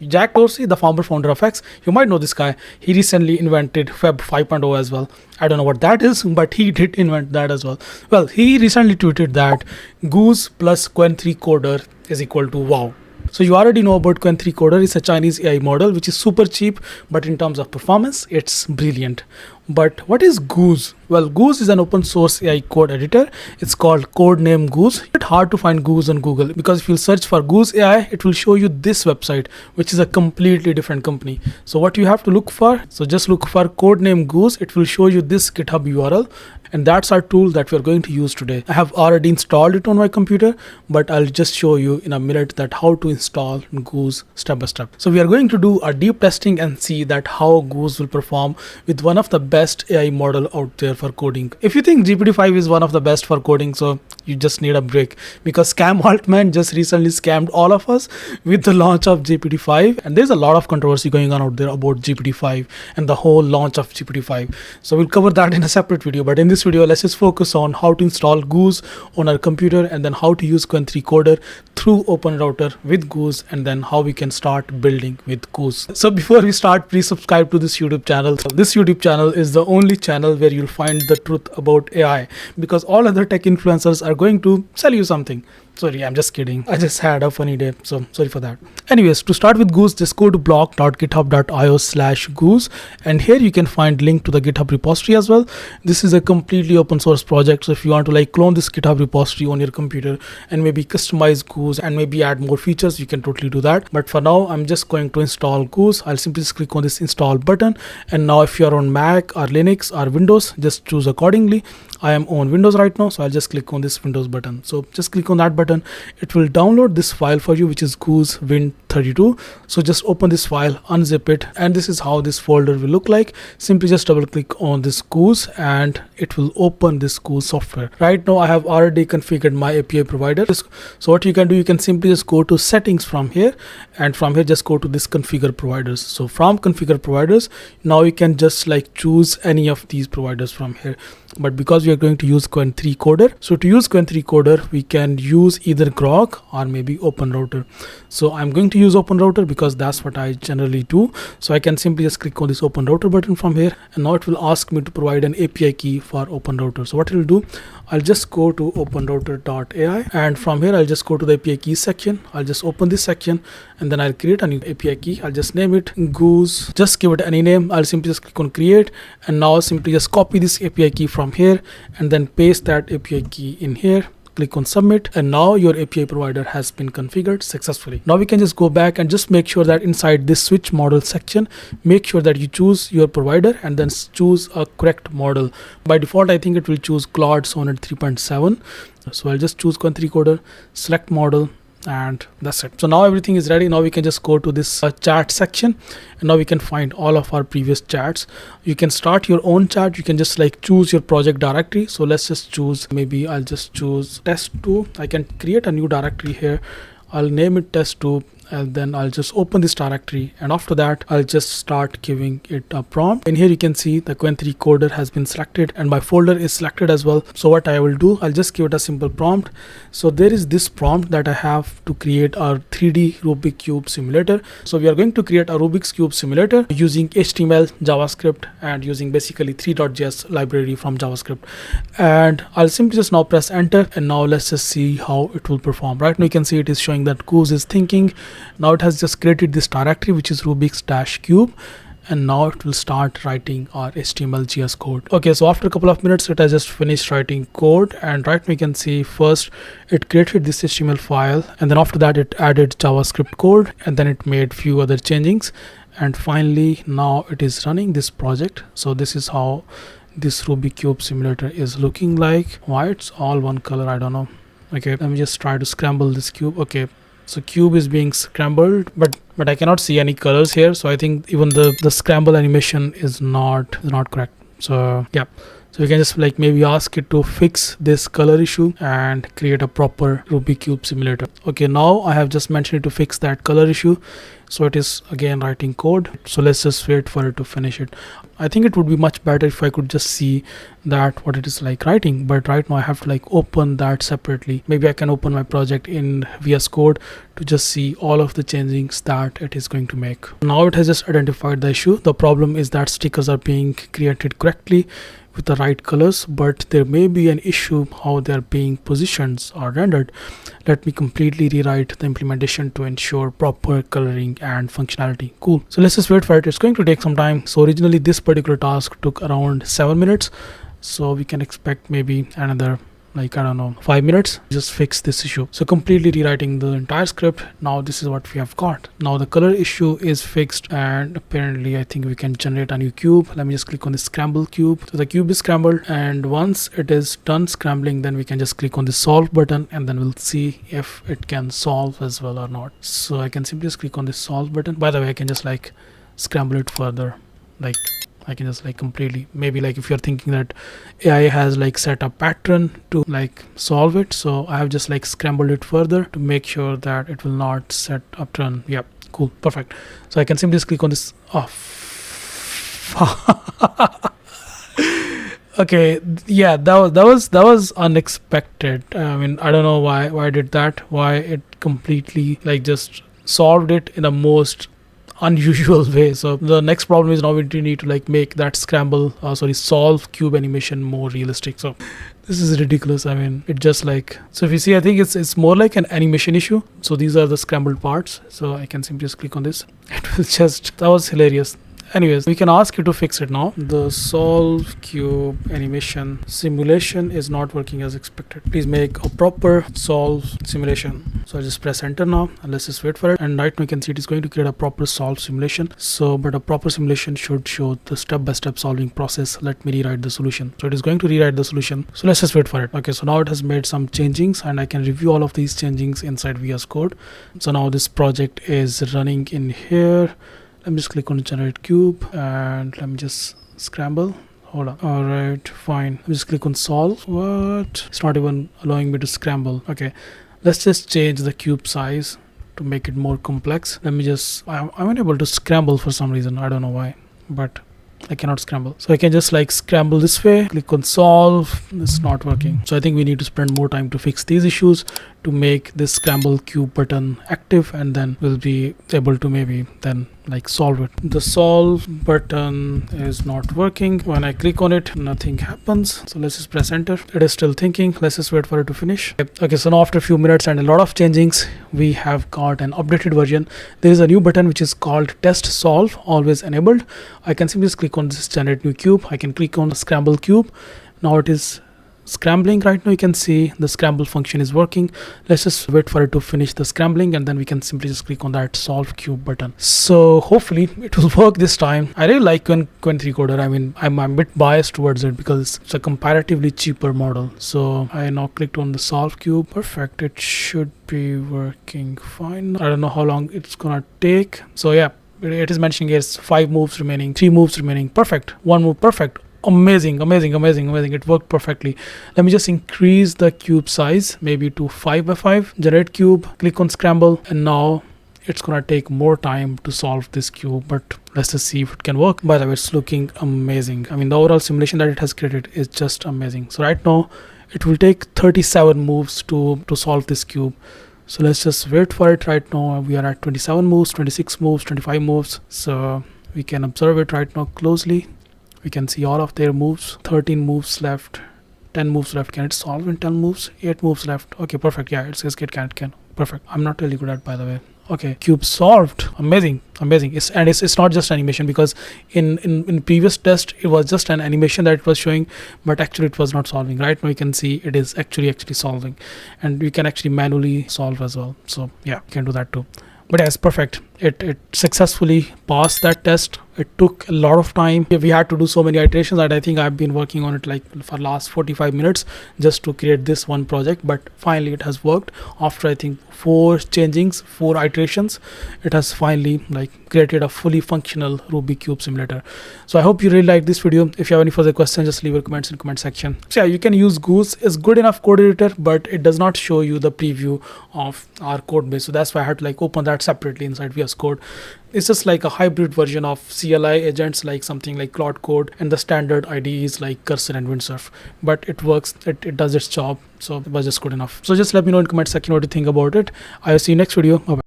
Jack Dorsey, the founder of X, you might know this guy. He recently invented Web 5.0 as well. I don't know what that is, but he did invent that as well. Well, he recently tweeted that Goose plus Qwen3 coder is equal to wow. So you already know about Qwen3 coder. It's a Chinese AI model which is super cheap, but in terms of performance, it's brilliant. But what is Goose? Well, Goose is an open source AI code editor. It's called codename Goose. It's hard to find Goose on Google because if you search for Goose AI, it will show you this website, which is a completely different company. So what you have to look for, so just look for codename Goose. It will show you this GitHub URL. And that's our tool that we're going to use today. I have already installed it on my computer, but I'll just show you in a minute that how to install Goose step by step. So we are going to do a deep testing and see that how Goose will perform with one of the best AI model out there for coding. If you think GPT-5 is one of the best for coding, so you just need a break, because Scam Altman just recently scammed all of us with the launch of GPT-5. And there's a lot of controversy going on out there about GPT-5 and the whole launch of GPT-5. So we'll cover that in a separate video, but in this video, let's just focus on how to install Goose on our computer and then how to use Qwen3 coder through OpenRouter with Goose, and then how we can start building with Goose. So before we start, please subscribe to this YouTube channel. This YouTube channel is the only channel where you'll find the truth about AI, because all other tech influencers are going to sell you something. Sorry, I'm just kidding. I just had a funny day, so sorry for that. Anyways, to start with Goose, just go to blog.github.io/Goose, and here you can find link to the GitHub repository as well. This is a completely open source project, so if you want to clone this GitHub repository on your computer and maybe customize Goose and maybe add more features, you can totally do that. But for now, I'm just going to install Goose. I'll simply just click on this install button, and now if you're on Mac or Linux or Windows, just choose accordingly. I am on Windows right now, so I'll just click on this Windows button. So just click on that button. It will download this file for you, which is Goose Win32. So just open this file, unzip it, and this is how this folder will look like. Simply just double click on this Goose and it will open this Goose software. Right now I have already configured my API provider. So what you can do, you can simply just go to settings from here, and from here just go to this configure providers. So from configure providers, now you can just choose any of these providers from here. But because we are going to use Qwen3 coder, so to use Qwen3 coder, we can use either Grok or maybe OpenRouter. So I'm going to use OpenRouter because that's what I generally do. So I can simply just click on this OpenRouter button from here, and now it will ask me to provide an API key for OpenRouter. So what it will do, I'll just go to openrouter.ai, and from here I'll just go to the API key section. I'll just open this section, and then I'll create a new API key. I'll just name it Goose. Just give it any name. I'll simply just click on create, and now simply just copy this API key from here and then paste that API key in here. Click on submit, and now your API provider has been configured successfully. Now we can just go back and just make sure that inside this switch model section, make sure that you choose your provider and then choose a correct model. By default, I think it will choose Claude Sonnet 3.7. So I'll just choose Qwen3 coder, select model, and that's it. So now everything is ready. Now we can just go to this chat section, and now we can find all of our previous chats. You can start your own chat. You can just choose your project directory. So let's just choose, maybe I'll just choose test2. I can create a new directory here. I'll name it test2, and then I'll just open this directory, and after that I'll just start giving it a prompt. And here you can see the Qwen3 coder has been selected and my folder is selected as well. So what I will do, I'll just give it a simple prompt. So there is this prompt that I have to create our 3D Rubik cube simulator. So we are going to create a Rubik's cube simulator using HTML, JavaScript, and using basically 3.js library from JavaScript. And I'll simply just now press enter, and now let's just see how it will perform. Right now you can see it is showing that Goose is thinking. Now it has just created this directory, which is Rubik's-cube, and now it will start writing our HTML JS code. Okay, so after a couple of minutes, it has just finished writing code, and right now you can see first it created this HTML file, and then after that it added JavaScript code, and then it made few other changings, and finally now it is running this project. So this is how this Rubik cube simulator is looking like. Why it's all one color, I don't know. Okay, let me just try to scramble this cube. Okay, so cube is being scrambled, but I cannot see any colors here. So I think even the scramble animation is not correct. So yeah, So we can just like maybe ask it to fix this color issue and create a proper Rubik cube simulator. Okay, now I have just mentioned it to fix that color issue, so it is again writing code. So let's just wait for it to finish it. I think it would be much better if I could just see that what it is like writing, but right now I have to like open that separately. Maybe I can open my project in VS Code to just see all of the changings that it is going to make. Now it has just identified the issue. The problem is that stickers are being created correctly with the right colors, but there may be an issue how they're being positions or rendered. Let me completely rewrite the implementation to ensure proper coloring and functionality. Cool. So let's just wait for it. It's going to take some time. So originally this particular task took around 7 minutes. So we can expect maybe another, like, I don't know, 5 minutes. Just fix this issue. So completely rewriting the entire script. Now this is what we have got. Now the color issue is fixed, and apparently I think we can generate a new cube. Let me just click on the scramble cube. So the cube is scrambled, and once it is done scrambling, then we can just click on the solve button, and then we'll see if it can solve as well or not. So I can simply just click on the solve button. By the way, I can just like scramble it further, like I can just like completely, maybe like if you're thinking that AI has like set a pattern to like solve it, so I have just like scrambled it further to make sure that it will not set a pattern. Yep, cool, perfect. So I can simply just click on this. Okay, yeah, that was unexpected. I mean, I don't know why I did that, why it completely like just solved it in the most unusual way. So the next problem is now we need to like make that solve cube animation more realistic. So this is ridiculous. I mean, it just like, so if you see, I think it's more like an animation issue. So these are the scrambled parts. So I can simply just click on this. It was just, that was hilarious. Anyways, we can ask you to fix it now. The solve cube animation simulation is not working as expected. Please make a proper solve simulation. So I just press enter now, and let's just wait for it. And right now you can see it is going to create a proper solve simulation. So, but a proper simulation should show the step-by-step solving process. Let me rewrite the solution. So it is going to rewrite the solution. So let's just wait for it. Okay, so now it has made some changings, and I can review all of these changings inside VS Code. So now this project is running in here. Let me just click on generate cube, and let me just scramble. Hold on. All right, fine. Let me just click on solve. What? It's not even allowing me to scramble. Okay, let's just change the cube size to make it more complex. Let me just, I'm unable to scramble for some reason. I don't know why, but I cannot scramble. So I can just like scramble this way, click on solve. It's not working. So I think we need to spend more time to fix these issues to make this scramble cube button active, and then we'll be able to maybe then like solve it. The solve button is not working. When I click on it, nothing happens. So let's just press enter. It is still thinking. Let's just wait for it to finish. Okay, so now after a few minutes and a lot of changings, we have got an updated version. There is a new button which is called test solve, always enabled. I can simply just click on this generate new cube. I can click on the scramble cube. Now it is scrambling. Right now you can see the scramble function is working. Let's just wait for it to finish the scrambling, and then we can simply just click on that solve cube button. So hopefully it will work this time. I really like Qwen3 coder. I mean, I'm a bit biased towards it because it's a comparatively cheaper model. So I now clicked on the solve cube. Perfect. It should be working fine. I don't know how long it's gonna take. So yeah, it is mentioning it's 5 moves remaining, 3 moves remaining. Perfect. 1 move. Perfect. Amazing. It worked perfectly. Let me just increase the cube size maybe to 5 by 5. Generate cube, click on scramble, and now it's gonna take more time to solve this cube, but let's just see if it can work. By the way, it's looking amazing. I mean, the overall simulation that it has created is just amazing. So right now it will take 37 moves to solve this cube. So let's just wait for it. Right now we are at 27 moves, 26 moves, 25 moves. So we can observe it right now closely. We can see all of their moves. 13 moves left, 10 moves left. Can it solve in 10 moves? 8 moves left. Okay, perfect. Yeah, it says it can. Perfect. I'm not really good at, by the way. Okay, cube solved. Amazing. It's not just animation, because in previous test it was just an animation that it was showing, but actually it was not solving. Right now you can see it is actually solving, and we can actually manually solve as well. So yeah, you can do that too. But yeah, it's perfect. it successfully passed that test. It took a lot of time. We had to do so many iterations that I think I've been working on it like for last 45 minutes just to create this one project, but finally it has worked. After I think 4 changings, 4 iterations, it has finally like created a fully functional Rubik cube simulator. So I hope you really like this video. If you have any further questions, just leave your comments in the comment section. So yeah, you can use Goose. It's good enough code editor, but it does not show you the preview of our code base. So that's why I had to like open that separately inside VS Code. It's just like a hybrid version of CLI agents, like something like Claude code, and the standard IDEs like Cursor and Windsurf. But it works, it does its job. So it was just good enough. So just let me know in the comment section what you think about it. I'll see you next video. Bye-bye.